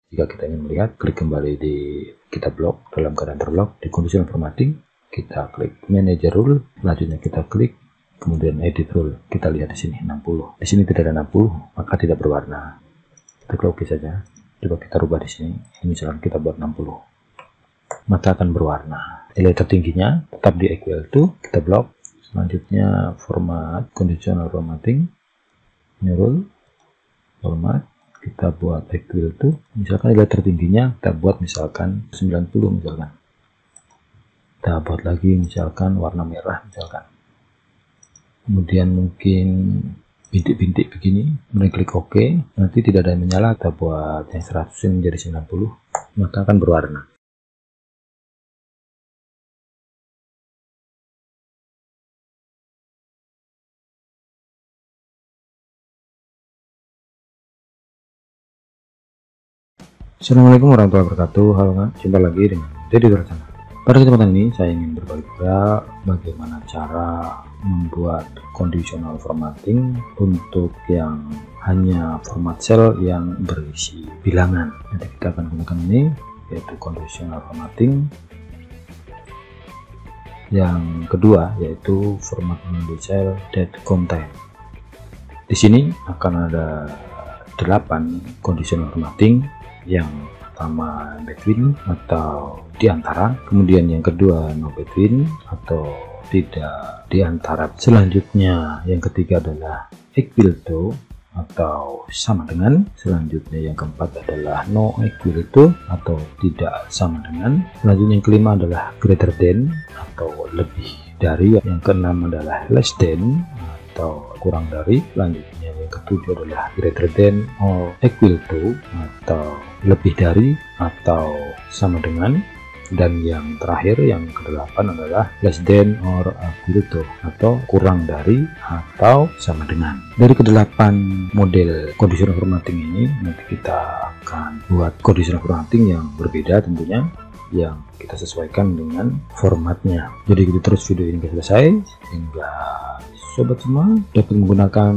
Jika kita ingin melihat, klik kembali di kita blok dalam keadaan terblok di conditional formatting, kita klik manager rule, selanjutnya kita klik kemudian edit rule. Kita lihat di sini 60. Di sini tidak ada 60, maka tidak berwarna. Kita klik OK saja. Coba kita rubah di sini. Ini misalkan kita buat 60. Maka akan berwarna. Nilai tertingginya tetap di equal to, kita blok. Selanjutnya format conditional formatting, new rule, format. Kita buat equal to, misalkan nilai tertingginya kita buat misalkan 90 misalkan. Kita buat lagi misalkan warna merah misalkan. Kemudian mungkin bintik-bintik begini, kemudian klik OK, nanti tidak ada yang menyala, kita buat yang 100 menjadi 90, maka akan berwarna. Assalamualaikum warahmatullahi wabarakatuh. Halo kan, jumpa lagi dengan Dedi Duracana. Pada kesempatan ini saya ingin berbagi juga bagaimana cara membuat conditional formatting untuk yang hanya format cell yang berisi bilangan. Nanti kita akan gunakan ini, yaitu conditional formatting. Yang kedua yaitu format only cell that contain. Di sini akan ada 8 conditional formatting. Yang pertama between atau diantara, kemudian yang kedua no between atau tidak diantara, selanjutnya yang ketiga adalah equal to atau sama dengan, selanjutnya yang keempat adalah no equal to atau tidak sama dengan, selanjutnya yang kelima adalah greater than atau lebih dari, yang keenam adalah less than atau kurang dari, selanjutnya yang ketujuh adalah greater than or equal to atau lebih dari atau sama dengan, dan yang terakhir yang kedelapan adalah less than or equal to atau kurang dari atau sama dengan. Dari kedelapan model conditional formatting ini nanti kita akan buat conditional formatting yang berbeda tentunya, yang kita sesuaikan dengan formatnya. Jadi ikuti terus video ini sampai selesai sehingga sobat semua dapat menggunakan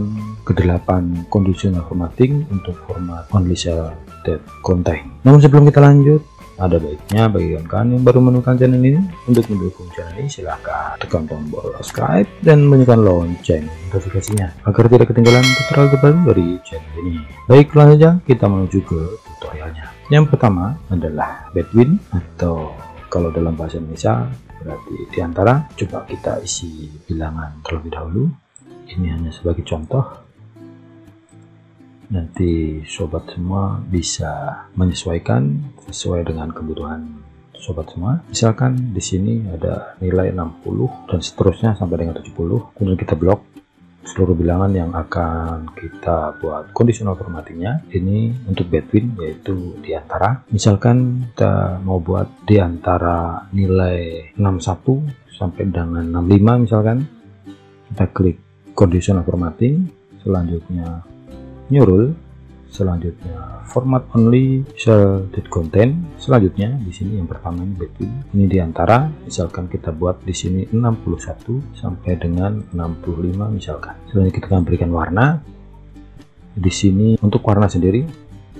ke-8 conditional formatting untuk format only cell that contain. Namun sebelum kita lanjut, ada baiknya bagi kalian yang baru menemukan channel ini, untuk mendukung channel ini silahkan tekan tombol subscribe dan bunyikan lonceng notifikasinya agar tidak ketinggalan tutorial terbaru dari channel ini. Baik, langsung saja kita menuju ke tutorialnya. Yang pertama adalah between atau kalau dalam bahasa Indonesia berarti diantara. Coba kita isi bilangan terlebih dahulu. Ini hanya sebagai contoh. Nanti sobat semua bisa menyesuaikan sesuai dengan kebutuhan sobat semua. Misalkan di sini ada nilai 60 dan seterusnya sampai dengan 70. Kemudian kita blok seluruh bilangan yang akan kita buat conditional formattingnya. Ini untuk between yaitu diantara. Misalkan kita mau buat diantara nilai 61 sampai dengan 65 misalkan. Kita klik conditional formatting, selanjutnya new rule, selanjutnya format only cell that contain, selanjutnya di sini yang pertama ini between, ini diantara. Misalkan kita buat di sini 61 sampai dengan 65 misalkan. Selanjutnya kita akan berikan warna. Di sini untuk warna sendiri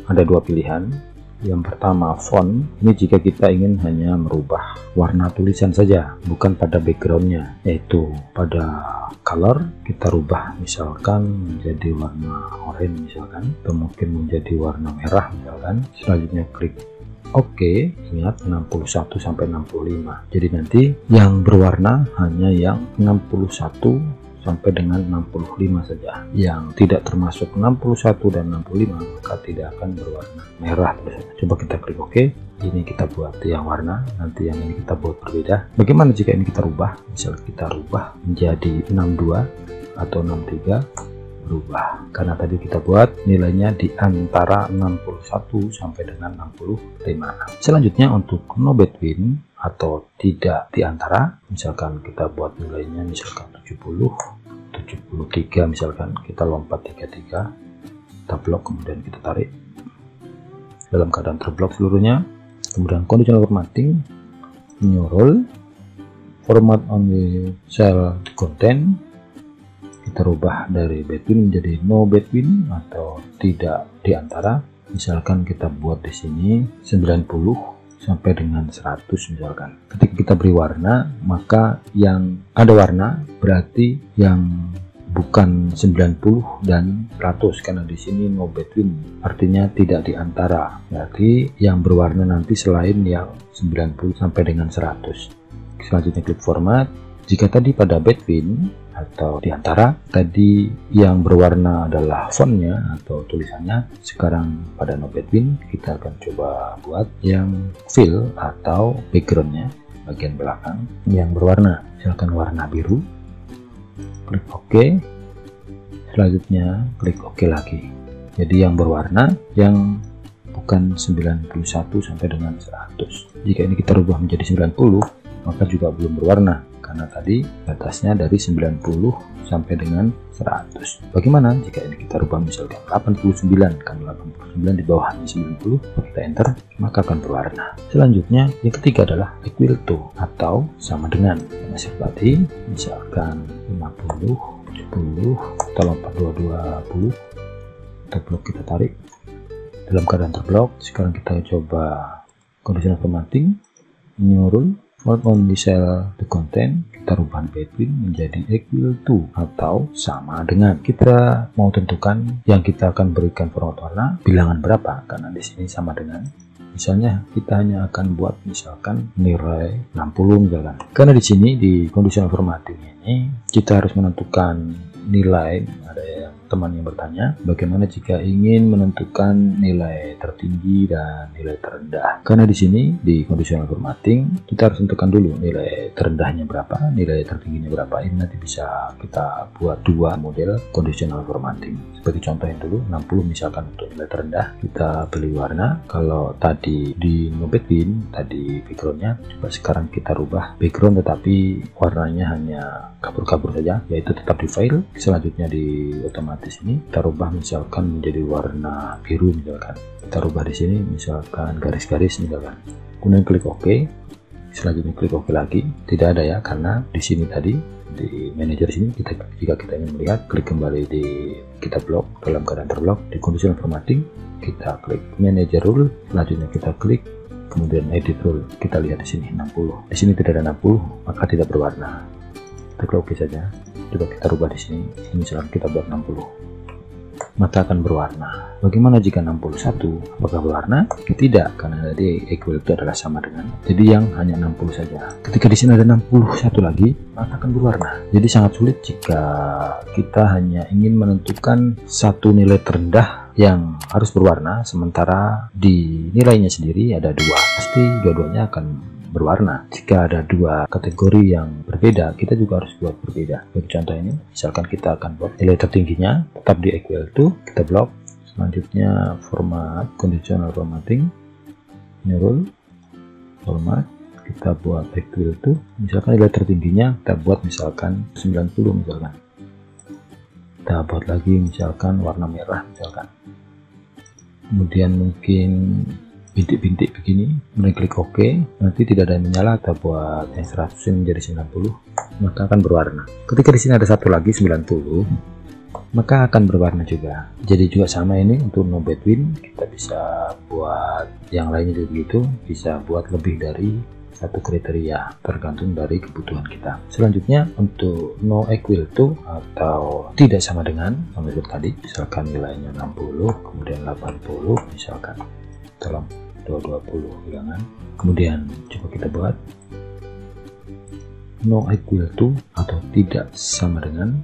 ada dua pilihan. Yang pertama font, ini jika kita ingin hanya merubah warna tulisan saja, bukan pada backgroundnya, yaitu pada color kita rubah misalkan menjadi warna oranye misalkan, atau mungkin menjadi warna merah misalkan. Selanjutnya klik OK, ingat 61 sampai 65. Jadi nanti yang berwarna hanya yang 61 sampai dengan 65 saja. Yang tidak termasuk 61 dan 65 maka tidak akan berwarna merah. Coba kita klik OK. Ini kita buat yang warna, nanti yang ini kita buat berbeda. Bagaimana jika ini kita rubah? Misal kita rubah menjadi 62 atau 63, berubah karena tadi kita buat nilainya di antara 61 sampai dengan 65. Selanjutnya untuk no between atau tidak diantara, misalkan kita buat nilainya misalkan 70, 73 misalkan, kita lompat 33, kita blok kemudian kita tarik dalam keadaan terblok seluruhnya. Kemudian conditional formatting, new rule, format only cell contain, kita rubah dari between menjadi no between atau tidak diantara. Misalkan kita buat di sini 90 sampai dengan 100 misalkan. Ketika kita beri warna, maka yang ada warna berarti yang bukan 90 dan 100, karena di sini no between, artinya tidak di antara. Berarti yang berwarna nanti selain yang 90 sampai dengan 100. Selanjutnya klik format. Jika tadi pada between atau di antara, tadi yang berwarna adalah fontnya atau tulisannya, sekarang pada no between kita akan coba buat yang fill atau backgroundnya bagian belakang yang berwarna, misalkan warna biru. Klik OK. Selanjutnya klik OK lagi. Jadi yang berwarna yang bukan 91 sampai dengan 100. Jika ini kita rubah menjadi 90, maka juga belum berwarna karena tadi batasnya dari 90 sampai dengan 100. Bagaimana jika ini kita rubah misalkan 89, kan 89 di bawahnya 90, kita enter, maka akan berwarna. Selanjutnya yang ketiga adalah equal to atau sama dengan. Masih tadi misalkan 50, 70, kita lompat 20, terblok kita tarik. Dalam keadaan terblok, sekarang kita coba conditional formatting, new rule, not only cell the content, kita rubah between menjadi equal to atau sama dengan. Kita mau tentukan yang kita akan berikan format warna bilangan berapa, karena di sini sama dengan. Misalnya kita hanya akan buat misalkan nilai 60 misalkan. Karena di sini di conditional formatting ini kita harus menentukan nilai. Ada yang teman yang bertanya bagaimana jika ingin menentukan nilai tertinggi dan nilai terendah. Karena di sini di conditional formatting kita harus tentukan dulu nilai terendahnya berapa, nilai tertingginya berapa. Ini nanti bisa kita buat dua model conditional formatting. Sebagai contohnya dulu 60 misalkan untuk nilai terendah, kita beli warna. Kalau tadi di no between tadi backgroundnya, coba sekarang kita rubah background tetapi warnanya hanya kabur-kabur saja, yaitu tetap di file. Selanjutnya di otomatis ini kita rubah misalkan menjadi warna biru misalkan. Kita rubah di sini misalkan garis-garis misalkan. Kemudian klik OK. Selanjutnya klik OK lagi. Tidak ada ya, karena di sini tadi di manager sini jika kita ingin melihat, klik kembali di kita blok. Dalam keadaan terblok di conditional formatting kita klik manager rule. Selanjutnya kita klik kemudian edit rule. Kita lihat di sini 60. Di sini tidak ada 60, maka tidak berwarna. Kita klik OK saja. Coba kita rubah di sini. Misalkan kita buat 60, maka akan berwarna. Bagaimana jika 61? Apakah berwarna? Tidak, karena tadi equal itu adalah sama dengan. Jadi yang hanya 60 saja. Ketika di sini ada 61 lagi, maka akan berwarna. Jadi sangat sulit jika kita hanya ingin menentukan satu nilai terendah yang harus berwarna, sementara di nilainya sendiri ada dua. Pasti dua-duanya akan berwarna. Jika ada dua kategori yang berbeda, kita juga harus buat berbeda. Bagi contoh ini, misalkan kita akan buat nilai tertingginya tetap di equal to, kita blok. Selanjutnya format conditional formatting, new rule, format, kita buat equal to. Misalkan nilai tertingginya kita buat misalkan 90 misalkan. Kita buat lagi misalkan warna merah misalkan. Kemudian mungkin bintik-bintik begini, kemudian klik OK. Nanti tidak ada yang menyala, kita buat yang 100 ini menjadi 90, maka akan berwarna. Ketika di sini ada satu lagi 90, maka akan berwarna juga. Jadi juga sama ini untuk no between, kita bisa buat yang lainnya juga begitu, bisa buat lebih dari satu kriteria tergantung dari kebutuhan kita. Selanjutnya untuk no equal to atau tidak sama dengan menurut tadi, misalkan nilainya 60 kemudian 80 misalkan, tolong 220 bilangan. Kemudian coba kita buat no equal to atau tidak sama dengan,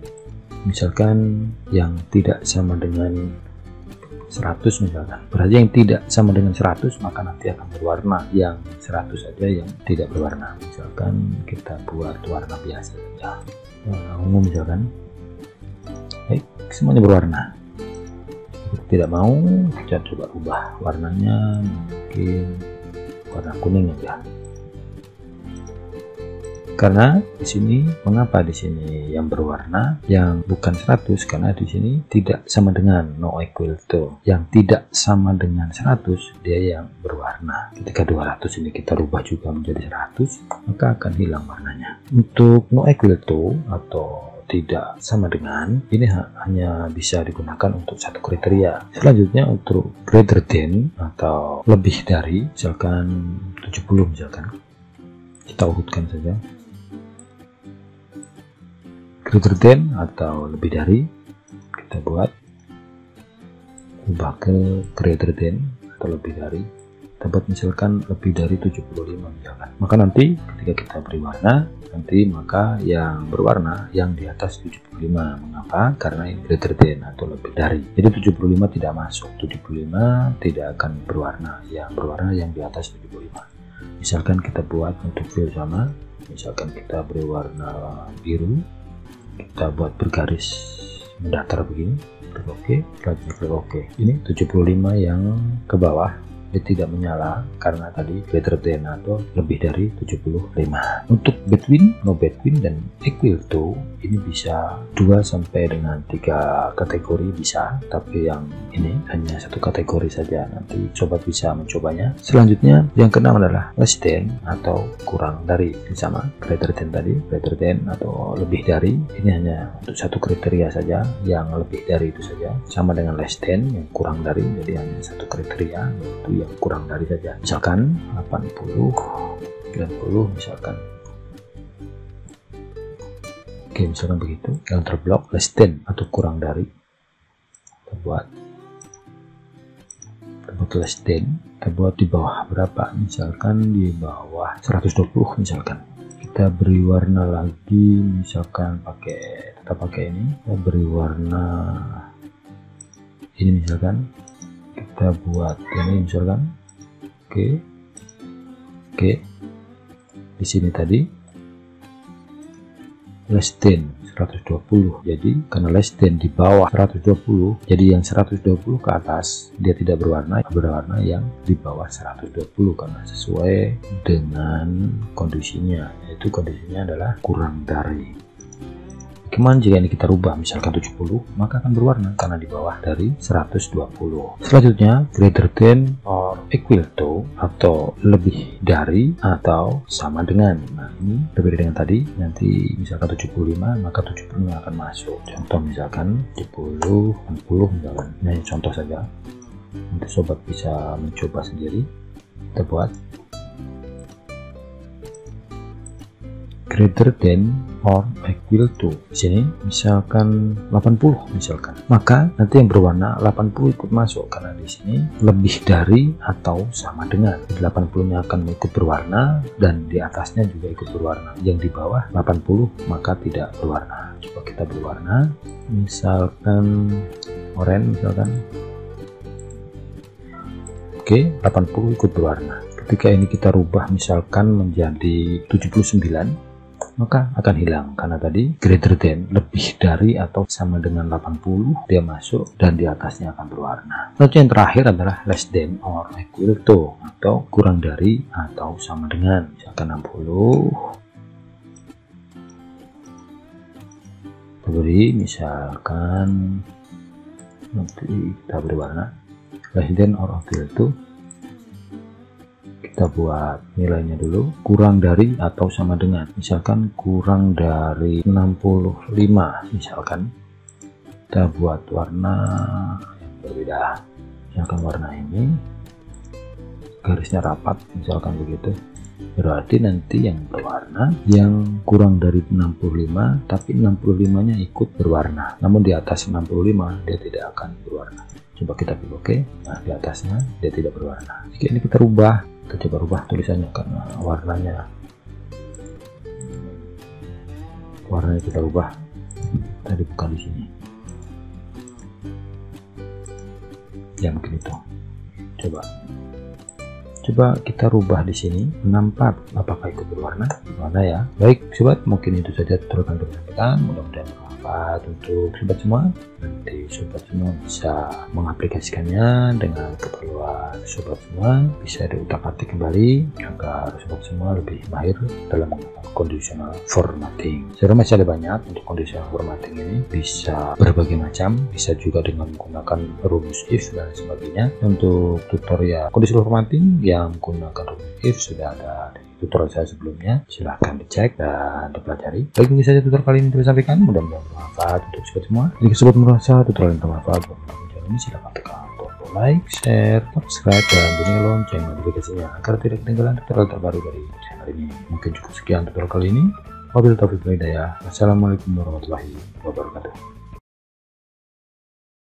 misalkan yang tidak sama dengan 100 misalkan. Berarti yang tidak sama dengan 100 maka nanti akan berwarna, yang 100 saja yang tidak berwarna. Misalkan kita buat warna biasa saja, warna umum misalkan. Baik, semuanya berwarna. Tidak mau, kita coba ubah warnanya mungkin warna kuning aja. Karena di sini, mengapa di sini yang berwarna yang bukan 100? Karena di sini tidak sama dengan no equal to. Yang tidak sama dengan 100 dia yang berwarna. Ketika 200 ini kita rubah juga menjadi 100, maka akan hilang warnanya. Untuk no equal to atau tidak sama dengan, ini hanya bisa digunakan untuk satu kriteria. Selanjutnya untuk greater than atau lebih dari, misalkan 70 misalkan. Kita urutkan saja. Greater than atau lebih dari, kita buat ubah ke greater than atau lebih dari. Kita buat misalkan lebih dari 75 misalkan. Maka nanti ketika kita beri warna, nanti maka yang berwarna yang di atas 75. Mengapa? Karena ini greater than atau lebih dari. Jadi 75 tidak masuk, 75 tidak akan berwarna. Yang berwarna yang di atas 75. Misalkan kita buat untuk fill sama, misalkan kita beri warna biru, kita buat bergaris mendatar begini, klik OK, selanjutnya klik OK. Ini 75 yang ke bawah dia tidak menyala karena tadi greater than atau lebih dari 75. Untuk between, no between, dan equal to ini bisa 2 sampai dengan 3 kategori bisa, tapi yang ini hanya satu kategori saja. Nanti sobat bisa mencobanya. Selanjutnya yang keenam adalah less than atau kurang dari. Ini sama greater than tadi, greater than atau lebih dari. Ini hanya untuk satu kriteria saja, yang lebih dari itu saja. Sama dengan less than yang kurang dari, jadi hanya satu kriteria yaitu yang kurang dari saja. Misalkan 80, 90 misalkan. Oke, misalkan begitu. Counter block less than atau kurang dari. Kita buat less than. Kita buat di bawah berapa? Misalkan di bawah 120 misalkan. Kita beri warna lagi, misalkan tetap pakai ini. Kita beri warna ini misalkan. Kita buat ini misalkan. Oke. Di sini tadi less than 120. Jadi karena less than di bawah 120, jadi yang 120 ke atas dia tidak berwarna yang di bawah 120 karena sesuai dengan kondisinya, yaitu kondisinya adalah kurang dari. Bagaimana jika ini kita rubah misalkan 70, maka akan berwarna karena di bawah dari 120. Selanjutnya greater than or equal to atau lebih dari atau sama dengan. Nah, ini berbeda dengan tadi. Nanti misalkan 75, maka 75 akan masuk. Contoh misalkan 70, 60 misalkan. Ini contoh saja. Nanti sobat bisa mencoba sendiri. Kita buat greater than or equal to. Di sini misalkan 80 misalkan. Maka nanti yang berwarna 80 ikut masuk karena di sini lebih dari atau sama dengan. 80-nya akan ikut berwarna dan di atasnya juga ikut berwarna. Yang di bawah 80 maka tidak berwarna. Coba kita berwarna. Misalkan oranye misalkan. Oke, 80 ikut berwarna. Ketika ini kita rubah misalkan menjadi 79, maka akan hilang karena tadi greater than lebih dari atau sama dengan 80 dia masuk dan di atasnya akan berwarna. Lalu yang terakhir adalah less than or equal to atau kurang dari atau sama dengan. Misalkan 60 beri misalkan nanti kita beri warna less than or equal to. Kita buat nilainya dulu, kurang dari atau sama dengan, misalkan kurang dari 65 misalkan. Kita buat warna yang berbeda, misalkan warna ini garisnya rapat misalkan begitu. Berarti nanti yang berwarna yang kurang dari 65 tapi 65 nya ikut berwarna, namun di atas 65 dia tidak akan berwarna. Coba kita pilih OK. Nah, di atasnya dia tidak berwarna. Jika ini kita rubah, kita coba rubah tulisannya karena warnanya kita rubah tadi bukan di sini ya, mungkin itu. Coba kita rubah di sini 64, apakah ikut berwarna mana ya. Baik sobat, mungkin itu saja tutorial kita, mudah-mudahan bermanfaat untuk sobat semua. Nanti sobat semua bisa mengaplikasikannya dengan keperluan sobat semua, bisa diutak-atik kembali agar sobat semua lebih mahir dalam menggunakan conditional formatting. Sebenarnya masih ada banyak untuk conditional formatting ini, bisa berbagai macam, bisa juga dengan menggunakan rumus if dan sebagainya. Untuk tutorial conditional formatting yang menggunakan rumus if sudah ada di tutorial saya sebelumnya, silahkan dicek dan dipelajari. Baik, mungkin saja tutorial kali ini saya sampaikan, mudah-mudahan bermanfaat untuk sobat semua. Jika sobat merasa tutorial yang bermanfaat buat channel ini, silahkan tekan tombol like, share, subscribe, dan bunyi lonceng notifikasinya agar tidak ketinggalan tutorial terbaru dari channel ini. Mungkin cukup sekian tutorial kali ini. Wabillahi taufiq wal hidayah. Wassalamualaikum warahmatullahi wabarakatuh.